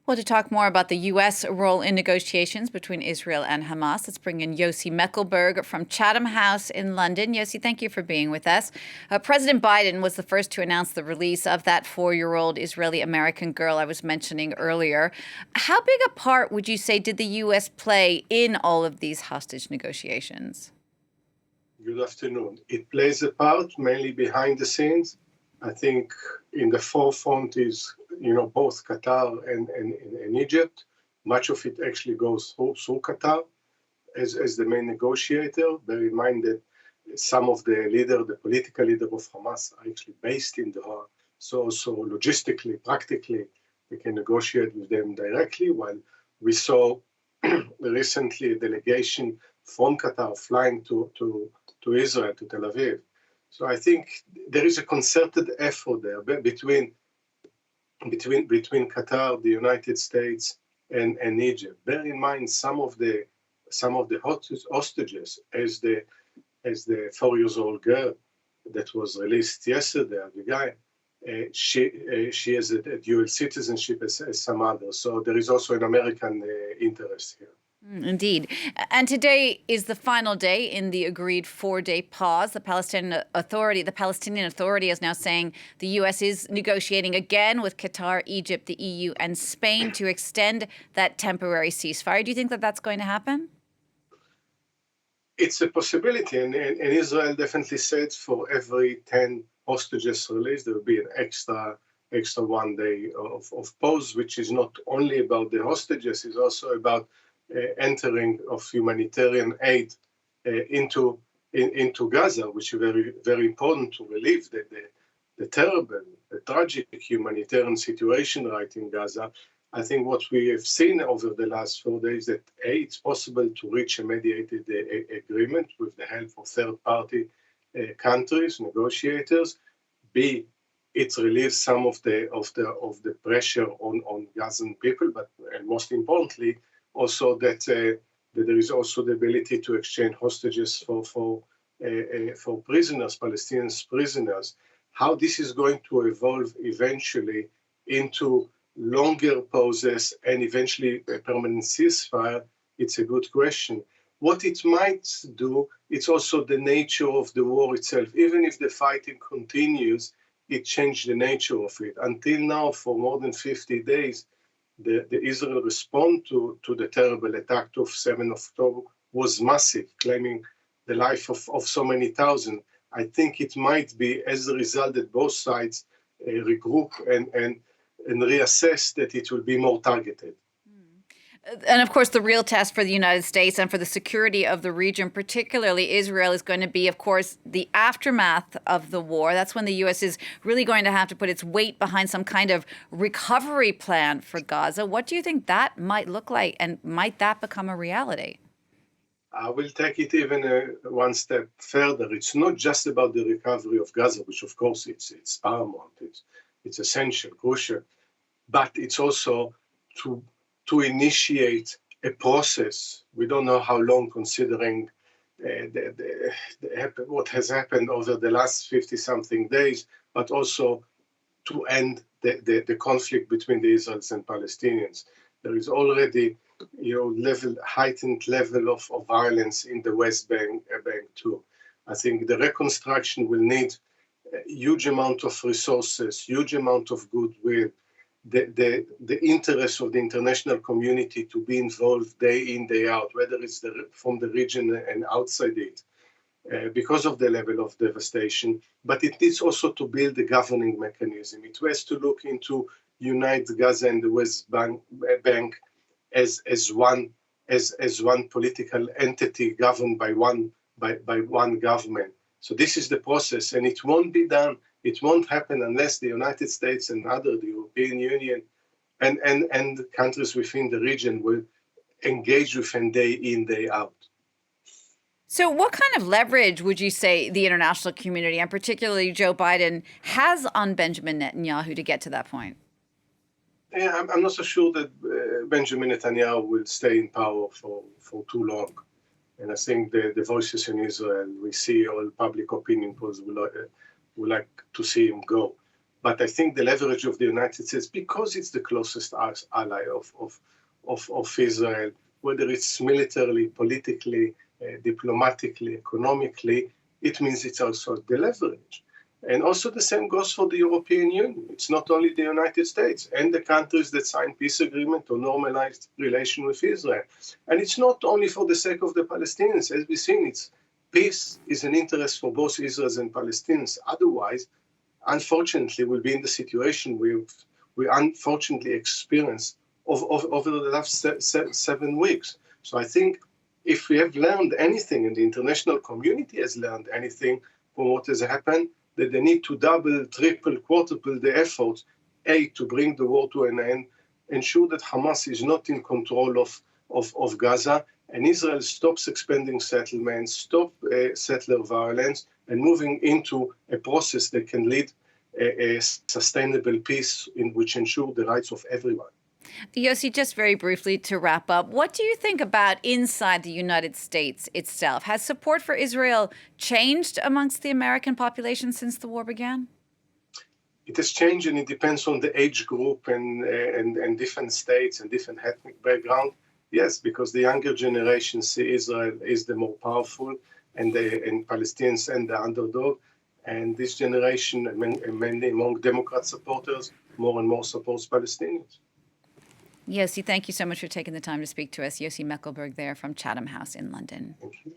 Well, to talk more about the U.S. role in negotiations between Israel and Hamas, let's bring in Yossi Mekelberg from Chatham House in London. Yossi, thank you for being with us. President Biden was the first to announce the release of that 4-year-old Israeli-American girl I was mentioning earlier. How big a part would you say did the U.S. play in all of these hostage negotiations? Good afternoon. It plays a part mainly behind the scenes. I think in the forefront is, both Qatar and Egypt. Much of it actually goes through Qatar as the main negotiator. Bear in mind that some of the political leader of Hamas are actually based in Doha. So logistically, practically, we can negotiate with them directly, while we saw recently a delegation from Qatar flying to Israel, to Tel Aviv. So I think there is a concerted effort there between Qatar, the United States, and Egypt. Bear in mind some of the hostages, as the 4-year-old girl that was released yesterday, the guy. She has a dual citizenship as some others. So there is also an American interest here. Indeed. And today is the final day in the agreed 4-day pause. The Palestinian Authority is now saying the U.S. is negotiating again with Qatar, Egypt, the EU, and Spain to extend that temporary ceasefire. Do you think that that's going to happen? It's a possibility. And Israel definitely said for every 10 hostages released, there will be an extra 1 day of pause, which is not only about the hostages, it's also about entering of humanitarian aid into Gaza, which is very, very important to relieve the terrible, the tragic humanitarian situation right in Gaza. I think what we have seen over the last 4 days that it's possible to reach a mediated agreement with the help of third-party countries, negotiators. B, it relieves some of the pressure on Gazan people, but most importantly, also that there is also the ability to exchange hostages for prisoners, Palestinian prisoners. How this is going to evolve eventually into longer pauses and eventually a permanent ceasefire, it's a good question. What it might do, it's also the nature of the war itself. Even if the fighting continues, it changed the nature of it. Until now, for more than 50 days, the Israel response to the terrible attack of 7 October was massive, claiming the life of so many thousand. I think it might be as a result that both sides regroup and reassess that it will be more targeted. And of course, the real test for the United States and for the security of the region, particularly Israel, is going to be, of course, the aftermath of the war. That's when the U.S. is really going to have to put its weight behind some kind of recovery plan for Gaza. What do you think that might look like, and might that become a reality? I will take it even one step further. It's not just about the recovery of Gaza, which of course it's paramount, it's essential, crucial, but it's also to initiate a process. We don't know how long, considering what has happened over the last 50-something days, but also to end the conflict between the Israelis and Palestinians. There is already heightened level of violence in the West Bank too. I think the reconstruction will need a huge amount of resources, huge amount of goodwill, the interest of the international community to be involved day in, day out, whether it's from the region and outside it, because of the level of devastation. But it needs also to build a governing mechanism. It has to look into unite Gaza and the West Bank as one political entity governed by one government. So this is the process, and it won't be done. It won't happen unless the United States and the European Union and countries within the region will engage with them day in, day out. So what kind of leverage would you say the international community, and particularly Joe Biden, has on Benjamin Netanyahu to get to that point? Yeah, I'm not so sure that Benjamin Netanyahu will stay in power for too long. And I think the voices in Israel, we see all public opinion polls would like to see him go. But I think the leverage of the United States, because it's the closest ally of Israel, whether it's militarily, politically, diplomatically, economically, it means it's also the leverage. And also the same goes for the European Union. It's not only the United States and the countries that sign peace agreement or normalized relation with Israel. And it's not only for the sake of the Palestinians. As we've seen, peace is an interest for both Israelis and Palestinians. Otherwise, unfortunately, we'll be in the situation we unfortunately experienced over the last 7 weeks. So I think if we have learned anything, and the international community has learned anything from what has happened, that they need to double, triple, quadruple the efforts, to bring the war to an end, ensure that Hamas is not in control of Gaza, and Israel stops expanding settlements, stop settler violence, and moving into a process that can lead a sustainable peace in which ensure the rights of everyone. Yossi, just very briefly to wrap up, what do you think about inside the United States itself? Has support for Israel changed amongst the American population since the war began? It has changed, and it depends on the age group and different states and different ethnic background. Yes, because the younger generation see Israel is the more powerful, and Palestinians and the underdog. And this generation, mainly among Democrat supporters, more and more supports Palestinians. Yossi, thank you so much for taking the time to speak to us. Yossi Mekelberg there from Chatham House in London. Thank you.